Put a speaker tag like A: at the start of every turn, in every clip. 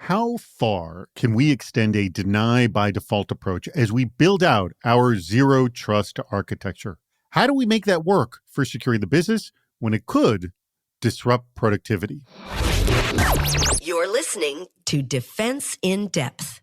A: How far can we extend a deny by default approach as we build out our zero trust architecture? How do we make that work for securing the business when it could disrupt productivity?
B: You're listening to Defense in Depth.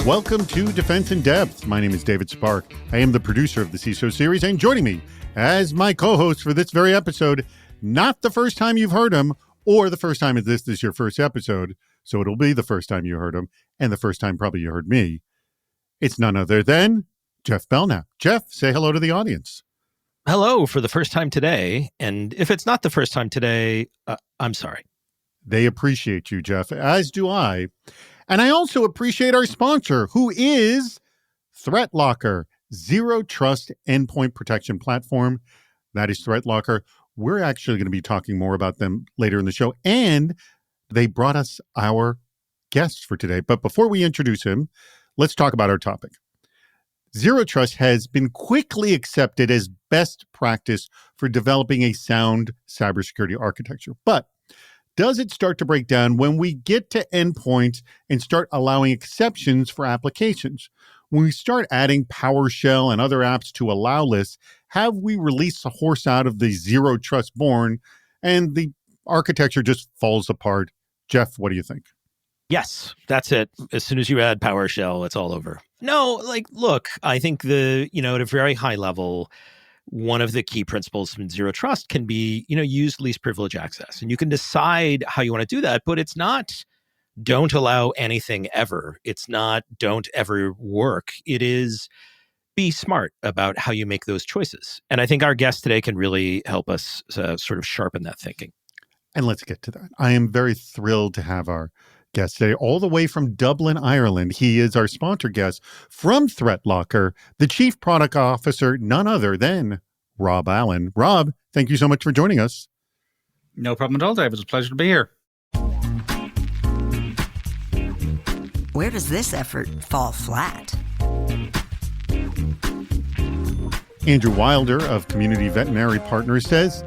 A: Welcome to Defense in Depth. My name is David Spark. I am the producer of the CISO series, and joining me as my co-host for this very episode, not the first time you've heard him, or the first time this is your first episode, so it'll be the first time you heard him, and the first time probably you heard me. It's none other than Jeff Belknap. Jeff, say hello to the audience.
C: Hello for the first time today. And if it's not the first time today, I'm sorry.
A: They appreciate you, Jeff, as do I. And I also appreciate our sponsor, who is ThreatLocker, Zero Trust Endpoint Protection Platform. That is ThreatLocker. We're actually going to be talking more about them later in the show. And they brought us our guest for today. But before we introduce him, let's talk about our topic. Zero Trust has been quickly accepted as best practice for developing a sound cybersecurity architecture. But does it start to break down when we get to endpoints and start allowing exceptions for applications? When we start adding PowerShell and other apps to allow lists, have we released the horse out of the zero trust born and the architecture just falls apart? Jeff, what do you think?
C: Yes, that's it. As soon as you add PowerShell, it's all over. No, look, I think at a very high level, one of the key principles in zero trust can be, use least privilege access. And you can decide how you want to do that, but it's not don't allow anything ever. It's not don't ever work. It is be smart about how you make those choices. And I think our guest today can really help us sort of sharpen that thinking.
A: And let's get to that. I am very thrilled to have our guest today, all the way from Dublin, Ireland. He is our sponsor guest from ThreatLocker, the Chief Product Officer, none other than Rob Allen. Rob, thank you so much for joining us.
D: No problem at all, Dave. It's a pleasure to be here.
B: Where does this effort fall flat?
A: Andrew Wilder of Community Veterinary Partners says,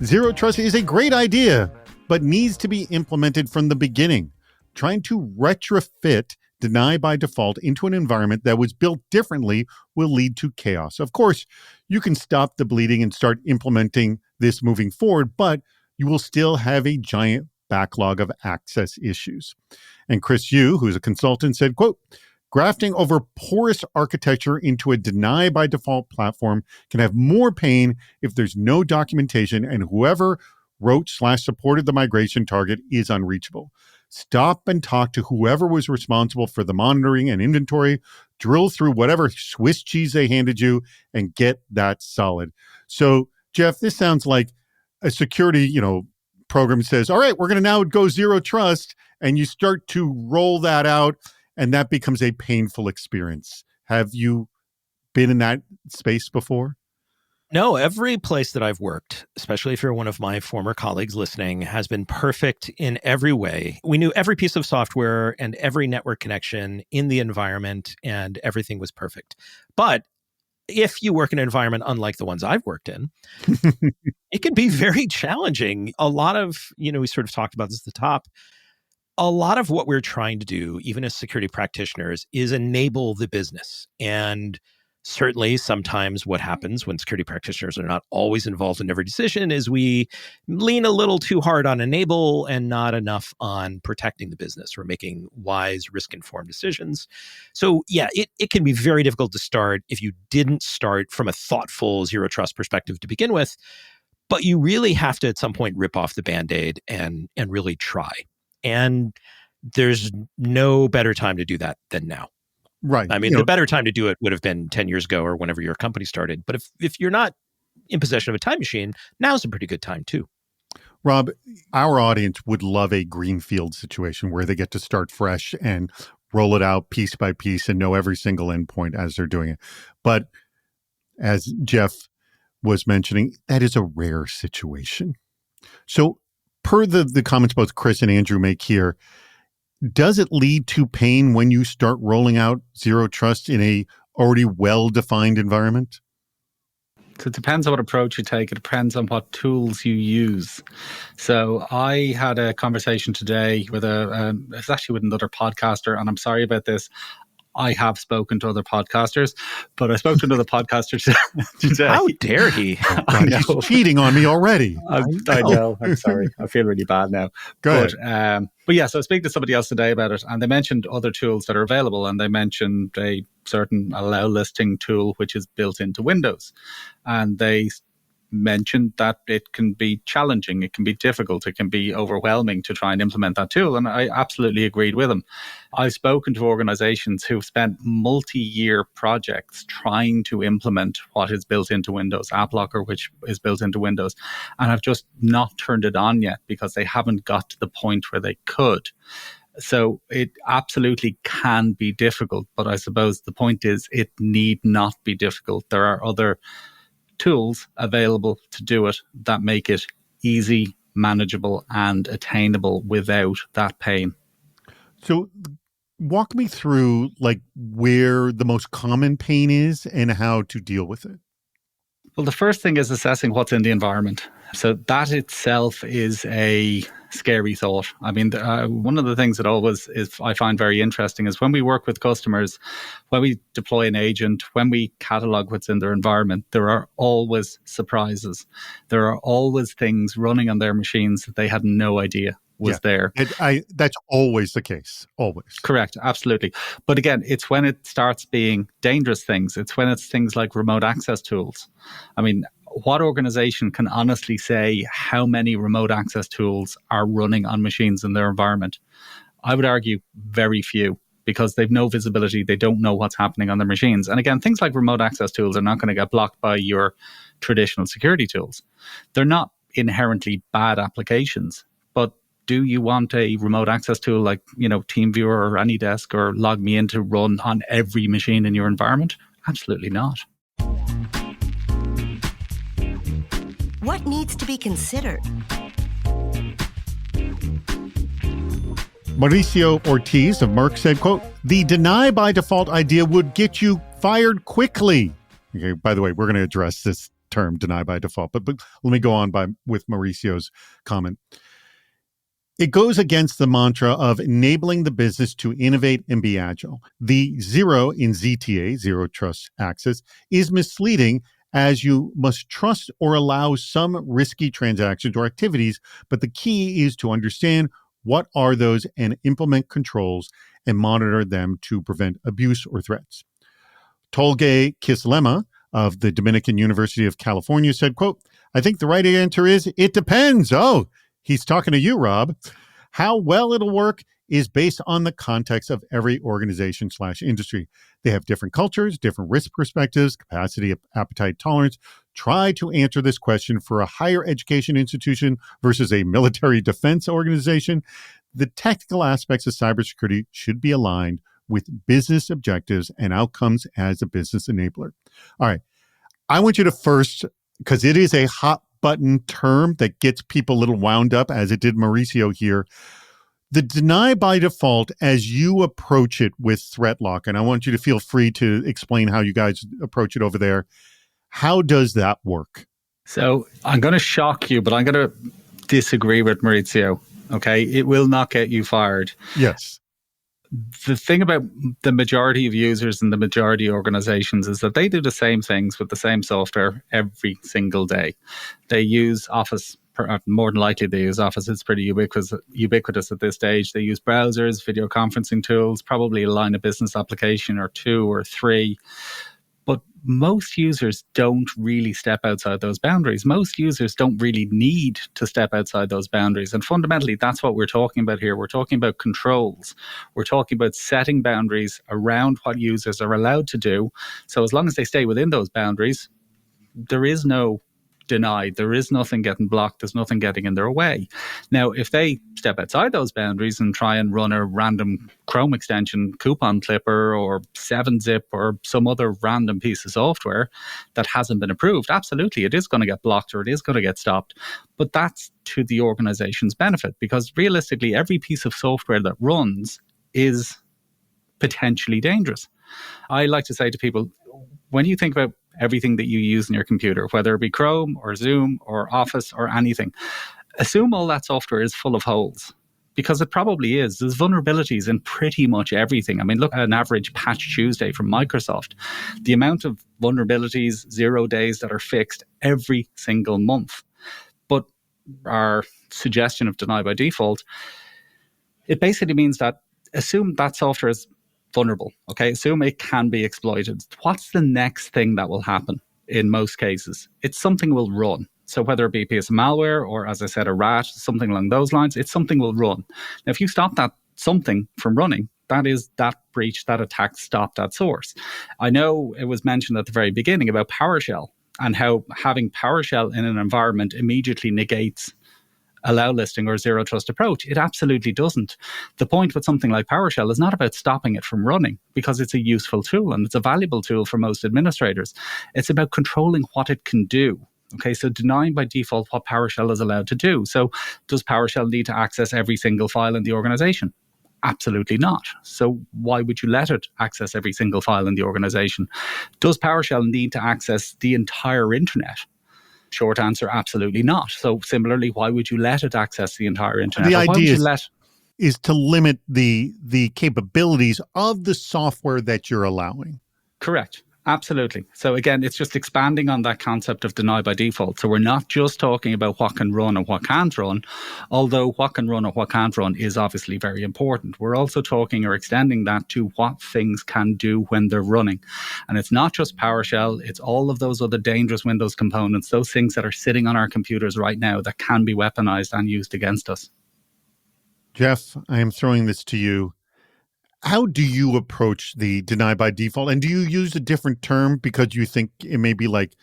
A: Zero Trust is a great idea, but needs to be implemented from the beginning. Trying to retrofit deny by default into an environment that was built differently will lead to chaos. Of course, you can stop the bleeding and start implementing this moving forward, but you will still have a giant backlog of access issues. And Chris Yu, who's a consultant, said, quote, grafting over porous architecture into a deny by default platform can have more pain if there's no documentation and whoever wrote/supported the migration target is unreachable. Stop and talk to whoever was responsible for the monitoring and inventory, drill through whatever Swiss cheese they handed you, and get that solid. So, Jeff, this sounds like a security, program says, all right, we're going to now go zero trust, and you start to roll that out, and that becomes a painful experience. Have you been in that space before?
C: No, every place that I've worked, especially if you're one of my former colleagues listening, has been perfect in every way. We knew every piece of software and every network connection in the environment, and everything was perfect. But if you work in an environment unlike the ones I've worked in, it can be very challenging. A lot of, we sort of talked about this at the top, a lot of what we're trying to do, even as security practitioners, is enable the business. And certainly, sometimes what happens when security practitioners are not always involved in every decision is we lean a little too hard on enable and not enough on protecting the business or making wise, risk-informed decisions. So yeah, it can be very difficult to start if you didn't start from a thoughtful zero trust perspective to begin with, but you really have to at some point rip off the Band-Aid and really try. And there's no better time to do that than now.
A: Right.
C: I mean, the better time to do it would have been 10 years ago or whenever your company started. But if you're not in possession of a time machine, now's a pretty good time too.
A: Rob, our audience would love a greenfield situation where they get to start fresh and roll it out piece by piece and know every single endpoint as they're doing it. But as Jeff was mentioning, that is a rare situation. So per the comments both Chris and Andrew make here, does it lead to pain when you start rolling out zero trust in a already well-defined environment?
D: So it depends on what approach you take. It depends on what tools you use. So I had a conversation today with it's actually with another podcaster, and I'm sorry about this. I have spoken to other podcasters, but I spoke to another podcaster today.
C: How dare he?
A: Oh, God, he's cheating on me already.
D: I know. I'm sorry. I feel really bad now.
A: Go ahead.
D: But yeah, so I was speaking to somebody else today about it, and they mentioned other tools that are available, and they mentioned a certain allow listing tool which is built into Windows, and they mentioned that it can be challenging, it can be difficult, it can be overwhelming to try and implement that tool. And I absolutely agreed with them. I've spoken to organizations who've spent multi-year projects trying to implement what is built into Windows, AppLocker, which is built into Windows, and have just not turned it on yet because they haven't got to the point where they could. So it absolutely can be difficult, but I suppose the point is it need not be difficult. There are other tools available to do it that make it easy, manageable, and attainable without that pain.
A: So walk me through like where the most common pain is and how to deal with it.
D: Well, the first thing is assessing what's in the environment. So that itself is a scary thought. I mean, one of the things that always is I find very interesting is when we work with customers, when we deploy an agent, when we catalog what's in their environment, there are always surprises. There are always things running on their machines that they had no idea was there.
A: That's always the case, always.
D: Correct, absolutely. But again, it's when it starts being dangerous things. It's when it's things like remote access tools. I mean, what organization can honestly say how many remote access tools are running on machines in their environment? I would argue very few, because they've no visibility. They don't know what's happening on their machines. And again, things like remote access tools are not going to get blocked by your traditional security tools. They're not inherently bad applications, but do you want a remote access tool like, TeamViewer or AnyDesk or LogMeIn to run on every machine in your environment? Absolutely not.
B: What needs to be considered?
A: Mauricio Ortiz of Merck said, quote, "The deny by default idea would get you fired quickly." Okay, by the way, we're going to address this term deny by default, but let me go on with Mauricio's comment. It goes against the mantra of enabling the business to innovate and be agile. The zero in ZTA, zero trust access, is misleading, as you must trust or allow some risky transactions or activities, but the key is to understand what are those and implement controls and monitor them to prevent abuse or threats. Tolga Kislema of the Dominican University of California said, quote, "I think the right answer is it depends." Oh, he's talking to you, Rob. How well it'll work is based on the context of every organization/industry. They have different cultures, different risk perspectives, capacity, appetite, tolerance. Try to answer this question for a higher education institution versus a military defense organization. The technical aspects of cybersecurity should be aligned with business objectives and outcomes as a business enabler. All right. I want you to first, because it is a hot button term that gets people a little wound up, as it did Mauricio here. The deny by default as you approach it with ThreatLock, and I want you to feel free to explain how you guys approach it over there. How does that work?
D: So I'm going to shock you, but I'm going to disagree with Maurizio. Okay, it will not get you fired.
A: Yes.
D: The thing about the majority of users and the majority of organizations is that they do the same things with the same software every single day. They use Office. More than likely they use Office. It's pretty ubiquitous at this stage. They use browsers, video conferencing tools, probably a line of business application or 2 or 3. But most users don't really step outside those boundaries. Most users don't really need to step outside those boundaries. And fundamentally, that's what we're talking about here. We're talking about controls. We're talking about setting boundaries around what users are allowed to do. So as long as they stay within those boundaries, there is no denied. There is nothing getting blocked. There's nothing getting in their way. Now, if they step outside those boundaries and try and run a random Chrome extension, coupon clipper, or 7-zip, or some other random piece of software that hasn't been approved, absolutely, it is going to get blocked or it is going to get stopped. But that's to the organization's benefit, because realistically, every piece of software that runs is potentially dangerous. I like to say to people, when you think about everything that you use in your computer, whether it be Chrome or Zoom or Office or anything. Assume all that software is full of holes, because it probably is. There's vulnerabilities in pretty much everything. I mean, look at an average Patch Tuesday from Microsoft. The amount of vulnerabilities, 0 days that are fixed every single month. But our suggestion of deny by default, it basically means that assume that software is vulnerable, okay? Assume it can be exploited. What's the next thing that will happen in most cases? It's something will run. So whether it be a piece of malware or, as I said, a rat, something along those lines, it's something will run. Now, if you stop that something from running, that is that breach, that attack stopped at source. I know it was mentioned at the very beginning about PowerShell and how having PowerShell in an environment immediately negates allow listing or zero trust approach. It absolutely doesn't. The point with something like PowerShell is not about stopping it from running, because it's a useful tool and it's a valuable tool for most administrators. It's about controlling what it can do. Okay, so denying by default what PowerShell is allowed to do. So does PowerShell need to access every single file in the organization? Absolutely not. So why would you let it access every single file in the organization? Does PowerShell need to access the entire internet? Short answer, absolutely not. So similarly, why would you let it access the entire internet?
A: The idea is to limit the capabilities of the software that you're allowing.
D: Correct. Absolutely. So again, it's just expanding on that concept of deny by default. So we're not just talking about what can run and what can't run, although what can run and what can't run is obviously very important. We're also talking or extending that to what things can do when they're running. And it's not just PowerShell, it's all of those other dangerous Windows components, those things that are sitting on our computers right now that can be weaponized and used against us.
A: Jeff, I am throwing this to you. How do you approach the deny by default? And do you use a different term because you think it may be like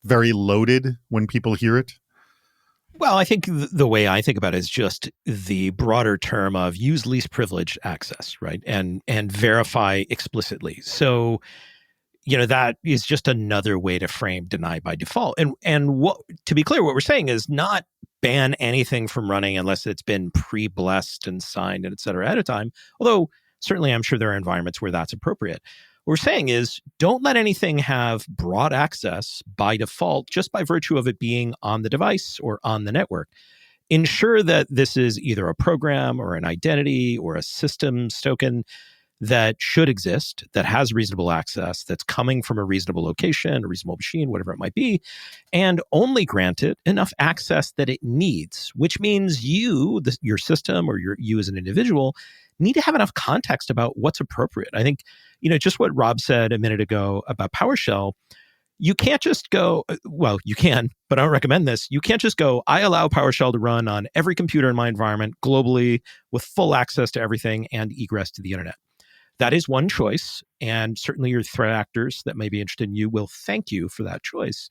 A: very loaded when people hear it?
C: Well, I think the way I think about it is just the broader term of use least privileged access, right? And verify explicitly. So, that is just another way to frame deny by default. And what, to be clear, what we're saying is not ban anything from running unless it's been pre-blessed and signed and et cetera ahead of time. Although certainly I'm sure there are environments where that's appropriate. What we're saying is don't let anything have broad access by default just by virtue of it being on the device or on the network. Ensure that this is either a program or an identity or a systems token that should exist, that has reasonable access, that's coming from a reasonable location, a reasonable machine, whatever it might be, and only grant it enough access that it needs, which means you, your system or you as an individual, need to have enough context about what's appropriate. I think, just what Rob said a minute ago about PowerShell, you can't just go, well, you can, but I don't recommend this. You can't just go, I allow PowerShell to run on every computer in my environment globally with full access to everything and egress to the internet. That is one choice, and certainly your threat actors that may be interested in you will thank you for that choice.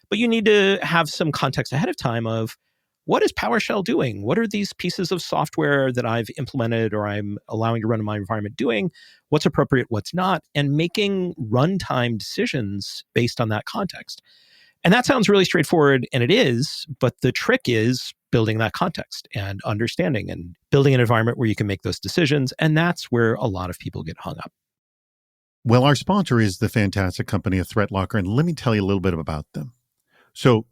C: But you need to have some context ahead of time of what is PowerShell doing? What are these pieces of software that I've implemented or I'm allowing to run in my environment doing? What's appropriate, what's not? And making runtime decisions based on that context. And that sounds really straightforward, and it is, but the trick is building that context and understanding and building an environment where you can make those decisions. And that's where a lot of people get hung up.
A: Well, our sponsor is the fantastic company of ThreatLocker, and let me tell you a little bit about them. So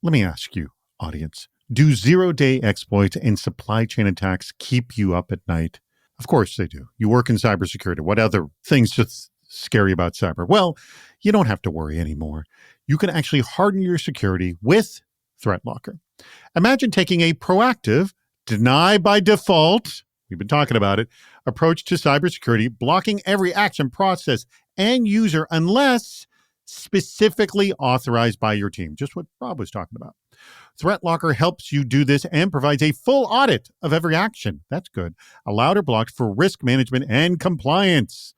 A: let me ask you, audience, do zero-day exploits and supply chain attacks keep you up at night? Of course they do. You work in cybersecurity. What other things just scary about cyber? Well, you don't have to worry anymore. You can actually harden your security with ThreatLocker. Imagine taking a proactive, deny by default, we've been talking about it, approach to cybersecurity, blocking every action, process, and user unless specifically authorized by your team. Just what Rob was talking about. ThreatLocker helps you do this and provides a full audit of every action. That's good. Allowed or blocked for risk management and compliance.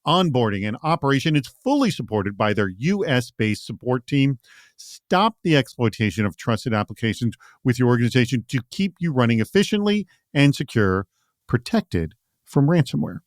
A: Onboarding and operation is fully supported by their US-based support team. Stop the exploitation of trusted applications with your organization to keep you running efficiently and secure, protected from ransomware.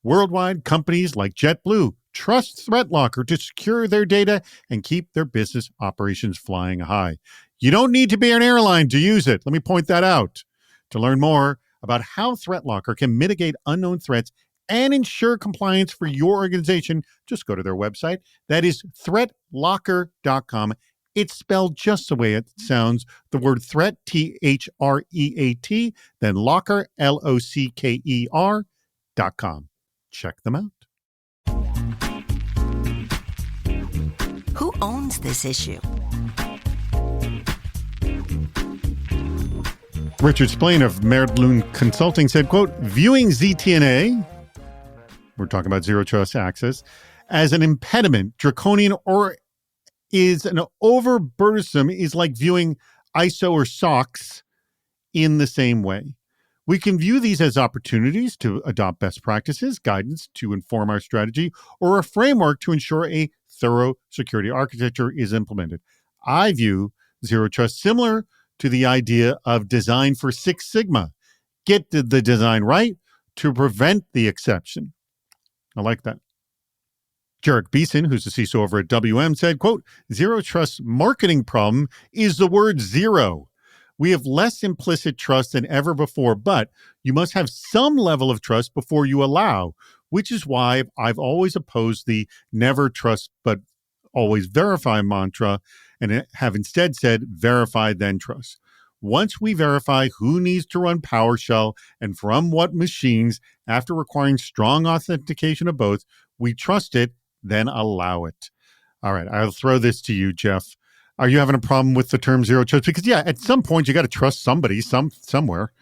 A: Worldwide, companies like JetBlue trust ThreatLocker to secure their data and keep their business operations flying high. You don't need to be an airline to use it. Let me point that out. To learn more about how ThreatLocker can mitigate unknown threats and ensure compliance for your organization, just go to their website. That is threatlocker.com. It's spelled just the way it sounds. The word threat, THREAT, then locker, LOCKER.com. Check them out.
B: Who owns this issue?
A: Richard Splain of Merdloon Consulting said, quote, viewing ZTNA, we're talking about zero trust access, as an impediment, draconian, or is an overburdensome is like viewing ISO or SOX in the same way. We can view these as opportunities to adopt best practices, guidance to inform our strategy, or a framework to ensure a thorough security architecture is implemented. I view zero trust similar to the idea of design for Six Sigma. Get the design right to prevent the exception. I like that. Jarek Beeson, who's the CISO over at WM, said, quote, zero trust marketing problem is the word zero. We have less implicit trust than ever before, but you must have some level of trust before you allow, which is why I've always opposed the never trust but always verify mantra and have instead said verify then trust. Once we verify who needs to run PowerShell and from what machines, after requiring strong authentication of both, we trust it, then allow it. All right, I'll throw this to you, Jeff. Are you having a problem with the term zero trust? Because, yeah, at some point, you got to trust somebody somewhere.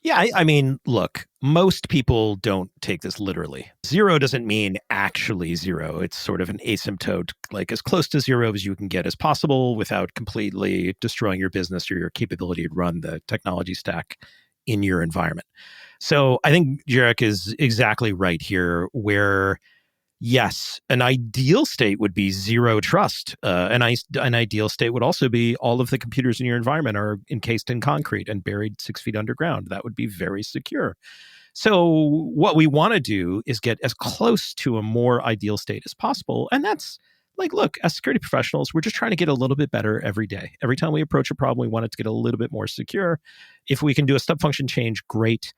C: Yeah, I mean, look, most people don't take this literally. Zero doesn't mean actually zero. It's sort of an asymptote, like as close to zero as you can get as possible without completely destroying your business or your capability to run the technology stack in your environment. So I think Jarek is exactly right here, where yes, an ideal state would be zero trust. An ideal state would also be all of the computers in your environment are encased in concrete and buried 6 feet underground. That would be very secure. So what we want to do is get as close to a more ideal state as possible. And that's like, look, as security professionals, we're just trying to get a little bit better every day. Every time we approach a problem, we want it to get a little bit more secure. If we can do a step function change, great.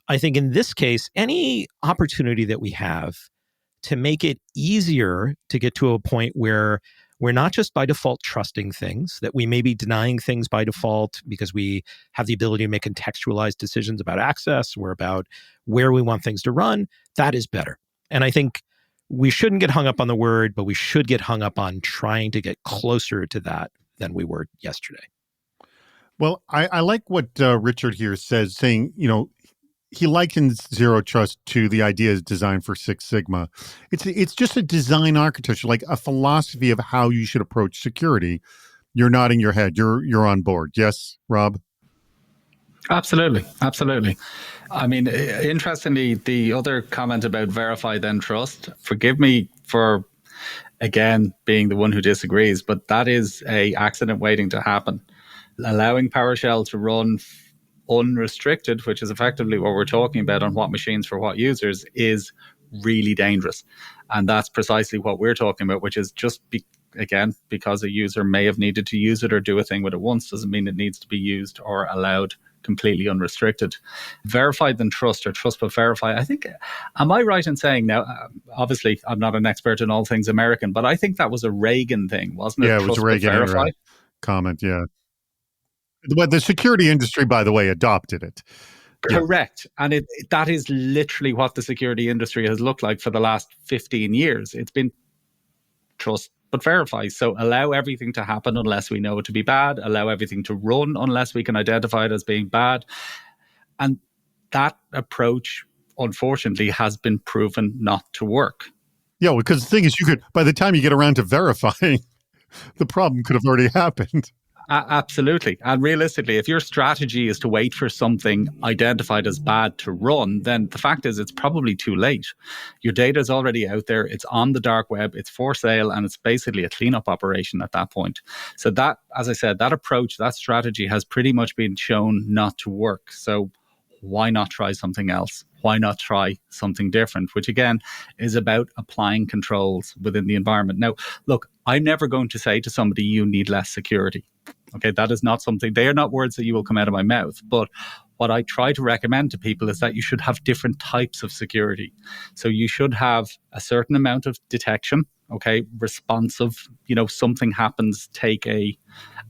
C: I think in this case, any opportunity that we have to make it easier to get to a point where we're not just by default trusting things, that we may be denying things by default because we have the ability to make contextualized decisions about access or about where we want things to run, that is better. And I think we shouldn't get hung up on the word, but we should get hung up on trying to get closer to that than we were yesterday.
A: Well, I like what Richard here says, saying, you know, he likens zero trust to the idea is designed for Six Sigma. It's just a design architecture, like a philosophy of how you should approach security. You're nodding your head. You're on board. Yes, Rob?
D: Absolutely. I mean, interestingly, the other comment about verify then trust, forgive me for, again, being the one who disagrees, but that is a accident waiting to happen. Allowing PowerShell to run unrestricted, which is effectively what we're talking about on what machines for what users, is really dangerous. And that's precisely what we're talking about, which is just, because a user may have needed to use it or do a thing with it once, doesn't mean it needs to be used or allowed completely unrestricted. Verify then trust, or trust but verify. I think, am I right in saying now, obviously I'm not an expert in all things American, but I think that was a Reagan thing, wasn't it?
A: Yeah, it was a Reagan comment, yeah. But the security industry, by the way, adopted it.
D: Correct. Yeah. And that is literally what the security industry has looked like for the last 15 years. It's been trust but verify. So allow everything to happen unless we know it to be bad. Allow everything to run unless we can identify it as being bad. And that approach, unfortunately, has been proven not to work.
A: Yeah, because the thing is, by the time you get around to verifying, the problem could have already happened.
D: Absolutely. And realistically, if your strategy is to wait for something identified as bad to run, then the fact is it's probably too late. Your data is already out there. It's on the dark web. It's for sale. And it's basically a cleanup operation at that point. So that, as I said, that approach, that strategy has pretty much been shown not to work. So why not try something else? Why not try something different? Which again is about applying controls within the environment. Now, look, I'm never going to say to somebody, you need less security. Okay, that is not something, they are not words that you will come out of my mouth. But what I try to recommend to people is that you should have different types of security. So you should have a certain amount of detection, okay, responsive, something happens, take a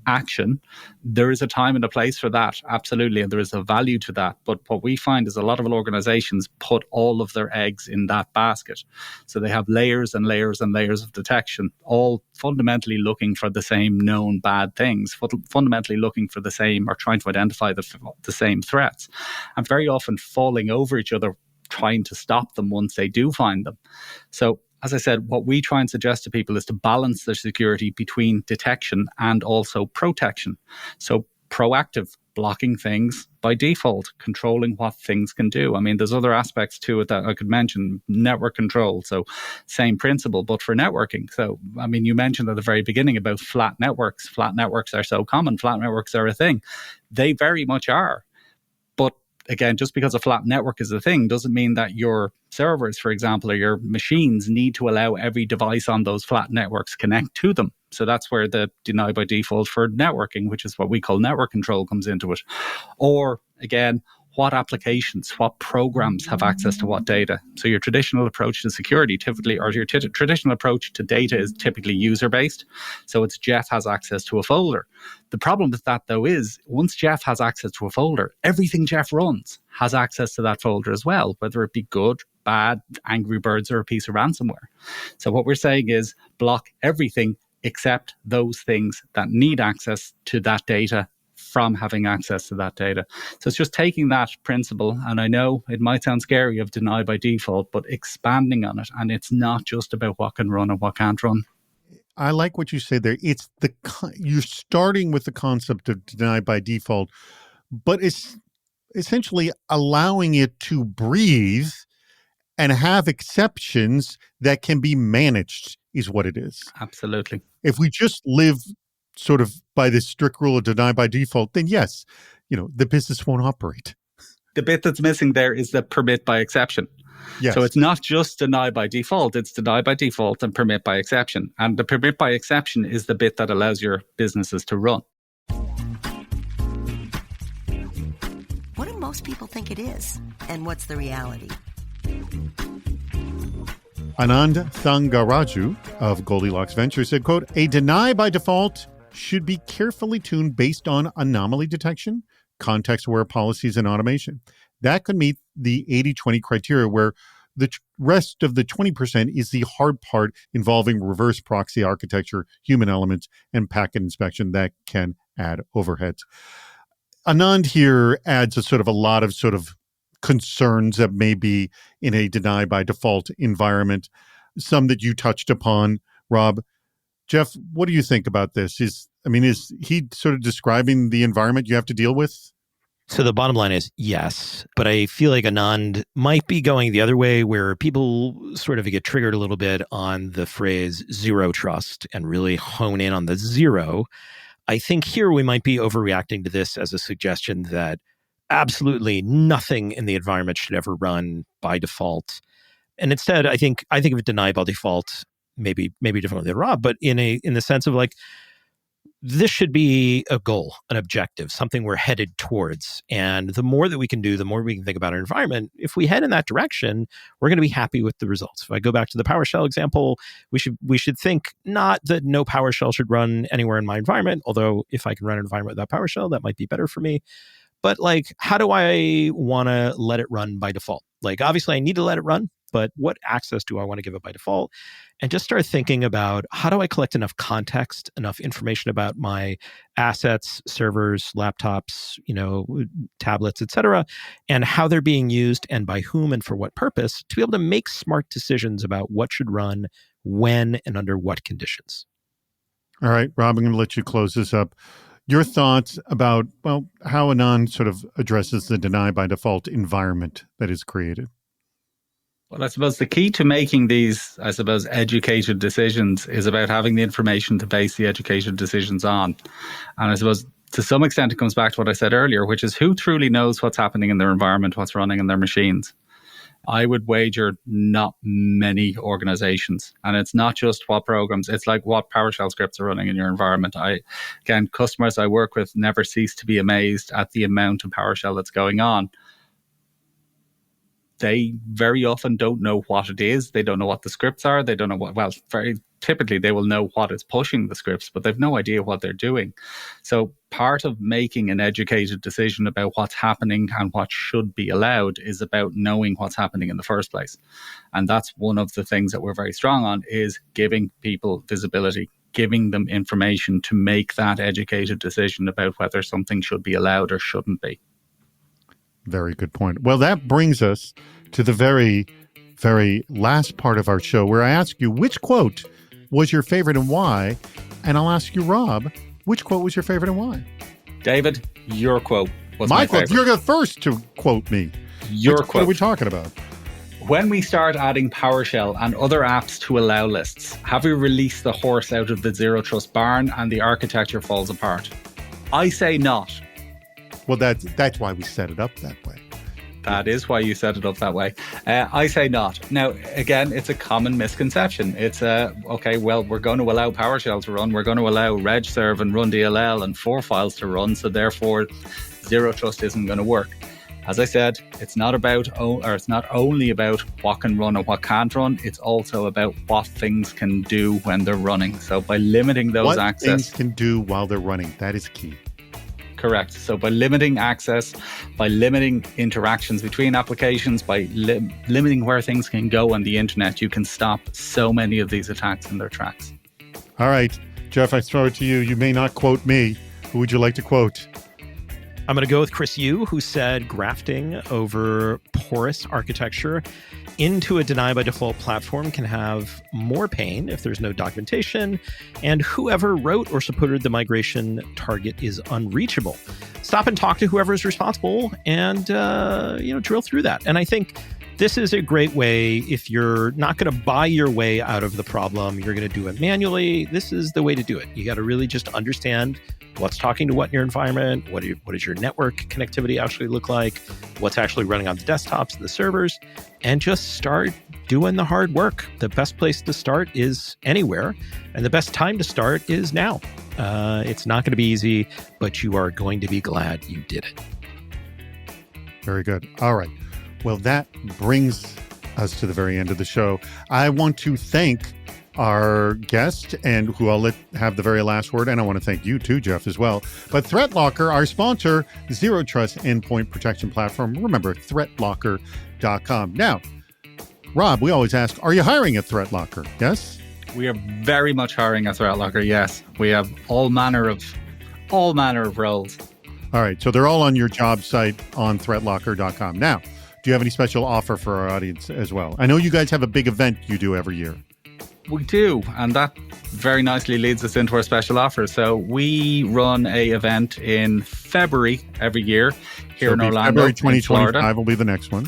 D: action. There is a time and a place for that, absolutely, and there is a value to that. But what we find is a lot of organizations put all of their eggs in that basket. So they have layers and layers and layers of detection, all fundamentally looking for the same known bad things, fundamentally looking for the same, or trying to identify the same threats, and very often falling over each other, trying to stop them once they do find them. So as I said, what we try and suggest to people is to balance their security between detection and also protection. So proactive, blocking things by default, controlling what things can do. I mean, there's other aspects to it that I could mention, network control. So same principle, but for networking. So, I mean, you mentioned at the very beginning about flat networks. Flat networks are so common. Flat networks are a thing. They very much are. But again, just because a flat network is a thing doesn't mean that your servers, for example, or your machines need to allow every device on those flat networks connect to them. So that's where the deny by default for networking, which is what we call network control, comes into it. Or again, what applications, what programs have access to what data. So your traditional approach to security typically, or your traditional approach to data is typically user-based. So it's Jeff has access to a folder. The problem with that, though, is once Jeff has access to a folder, everything Jeff runs has access to that folder as well, whether it be good, bad, Angry Birds, or a piece of ransomware. So what we're saying is block everything except those things that need access to that data from having access to that data. So it's just taking that principle, and I know it might sound scary of deny by default, but expanding on it. And it's not just about what can run and what can't run.
A: I like what you say there. It's you're starting with the concept of deny by default, but it's essentially allowing it to breathe and have exceptions that can be managed is what it is.
D: Absolutely.
A: If we just live sort of by this strict rule of deny by default, then yes, the business won't operate.
D: The bit that's missing there is the permit by exception. Yes. So it's not just deny by default, it's deny by default and permit by exception. And the permit by exception is the bit that allows your businesses to run.
B: What do most people think it is? And what's the reality?
A: Anand Thangaraju of Goldilocks Ventures said, quote, "A deny by default should be carefully tuned based on anomaly detection, context-aware policies, and automation. That could meet the 80-20 criteria where the rest of the 20% is the hard part involving reverse proxy architecture, human elements, and packet inspection that can add overheads." Anand here adds a lot of concerns that may be in a deny by default environment, some that you touched upon, Rob. Jeff, what do you think about this? Is he sort of describing the environment you have to deal with?
C: So the bottom line is yes, but I feel like Anand might be going the other way, where people sort of get triggered a little bit on the phrase zero trust and really hone in on the zero. I think here we might be overreacting to this as a suggestion that absolutely nothing in the environment should ever run by default. And instead, I think of it deny by default, maybe differently than Rob, but in the sense of this should be a goal, an objective, something we're headed towards. And the more that we can do, the more we can think about our environment. If we head in that direction, we're going to be happy with the results. If I go back to the PowerShell example, we should think not that no PowerShell should run anywhere in my environment, although if I can run an environment without PowerShell, that might be better for me. But how do I want to let it run by default? Obviously I need to let it run, but what access do I want to give it by default? And just start thinking about, how do I collect enough context, enough information about my assets, servers, laptops, tablets, et cetera, and how they're being used and by whom and for what purpose, to be able to make smart decisions about what should run, when, and under what conditions.
A: All right, Rob, I'm going to let you close this up. Your thoughts about, how Anand sort of addresses the deny by default environment that is created.
D: Well, I suppose the key to making these, educated decisions is about having the information to base the educated decisions on. And I suppose to some extent it comes back to what I said earlier, which is who truly knows what's happening in their environment, what's running in their machines. I would wager not many organizations. And it's not just what programs, it's like what PowerShell scripts are running in your environment. Again, customers I work with never cease to be amazed at the amount of PowerShell that's going on. They very often don't know what it is. They don't know what the scripts are. They don't know very typically they will know what is pushing the scripts, but they've no idea what they're doing. So part of making an educated decision about what's happening and what should be allowed is about knowing what's happening in the first place. And that's one of the things that we're very strong on, is giving people visibility, giving them information to make that educated decision about whether something should be allowed or shouldn't be.
A: Very good point. Well, that brings us to the very, very last part of our show, where I ask you which quote was your favorite and why. And I'll ask you, Rob, which quote was your favorite and why?
D: David, your quote was my
A: quote.
D: favorite.
A: You're the first to quote me.
D: Your quote.
A: What are we talking about?
D: When we start adding PowerShell and other apps to allow lists, have we released the horse out of the zero trust barn and the architecture falls apart? I say not.
A: Well, that's why we set it up that way.
D: That is why you set it up that way. I say not. Now, again, it's a common misconception. It's okay, well, we're going to allow PowerShell to run. We're going to allow regserve and run DLL and 4 files to run. So therefore, zero trust isn't going to work. As I said, it's not only about what can run and what can't run. It's also about what things can do when they're running. So by limiting those access,
A: what things can do while they're running, that is key.
D: Correct. So by limiting access, by limiting interactions between applications, by limiting where things can go on the internet, you can stop so many of these attacks in their tracks.
A: All right, Jeff, I throw it to you. You may not quote me. Who would you like to quote?
C: I'm going to go with Chris Yu, who said grafting over porous architecture into a deny by default platform can have more pain if there's no documentation, and whoever wrote or supported the migration target is unreachable. Stop and talk to whoever is responsible and, drill through that. And I think this is a great way, if you're not going to buy your way out of the problem, you're going to do it manually. This is the way to do it. You got to really just understand what's talking to what in your environment, what does your network connectivity actually look like, what's actually running on the desktops and the servers, and just start doing the hard work. The best place to start is anywhere, and the best time to start is now. It's not going to be easy, but you are going to be glad you did it.
A: Very good. All right. Well, that brings us to the very end of the show. I want to thank our guest, and who I'll let have the very last word, and I want to thank you too, Jeff, as well. But ThreatLocker, our sponsor, Zero Trust endpoint protection platform. Remember, threatlocker.com. Now, Rob, we always ask, are you hiring at ThreatLocker? Yes?
D: We are very much hiring at ThreatLocker, yes. We have all manner of roles.
A: All right, so they're all on your job site on threatlocker.com. Now, do you have any special offer for our audience as well? I know you guys have a big event you do every year.
D: We do, and that very nicely leads us into our special offer. So we run a event in February every year here in Orlando.
A: February 2025 will be the next one.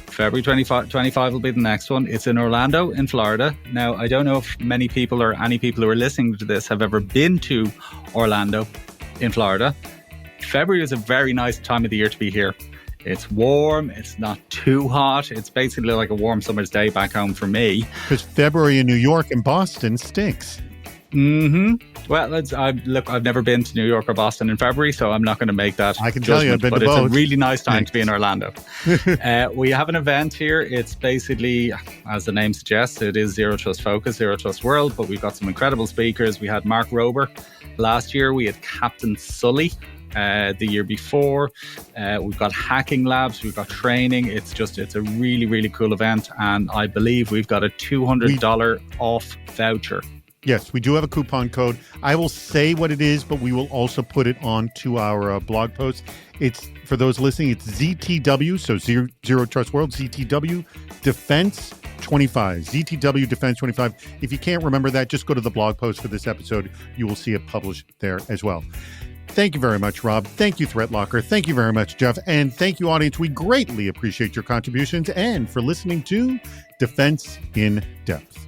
D: February 25 will be the next one. It's in Orlando, in Florida. Now, I don't know if many people or any people who are listening to this have ever been to Orlando in Florida. February is a very nice time of the year to be here. It's warm. It's not too hot. It's basically like a warm summer's day back home for me.
A: Because February in New York and Boston stinks.
D: Mm-hmm. Well, I've never been to New York or Boston in February, so I'm not going to make that
A: I can tell you, I've been to both.
D: It's a really nice time to be in Orlando. We have an event here. It's basically, as the name suggests, it is Zero Trust Focus, Zero Trust World, but we've got some incredible speakers. We had Mark Rober last year. We had Captain Sully the year before. We've got hacking labs, we've got training. It's a really, really cool event, and I believe we've got a $200 off voucher.
A: Yes, we do have a coupon code. I will say what it is, but we will also put it onto our blog post. It's, for those listening, it's ZTW, so Zero Trust World, ZTW Defense 25. ZTW Defense 25. If you can't remember that, just go to the blog post for this episode. You will see it published there as well. Thank you very much, Rob. Thank you, ThreatLocker. Thank you very much, Jeff. And thank you, audience. We greatly appreciate your contributions and for listening to Defense in Depth.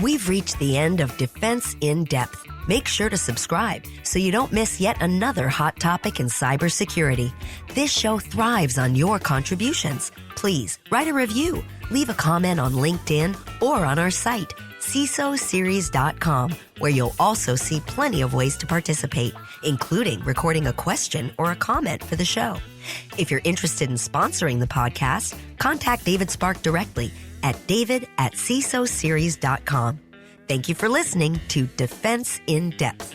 B: We've reached the end of Defense in Depth. Make sure to subscribe so you don't miss yet another hot topic in cybersecurity. This show thrives on your contributions. Please write a review, leave a comment on LinkedIn or on our site, CISOseries.com, where you'll also see plenty of ways to participate, including recording a question or a comment for the show. If you're interested in sponsoring the podcast, contact David Spark directly at david@cisoseries.com. Thank you for listening to Defense in Depth.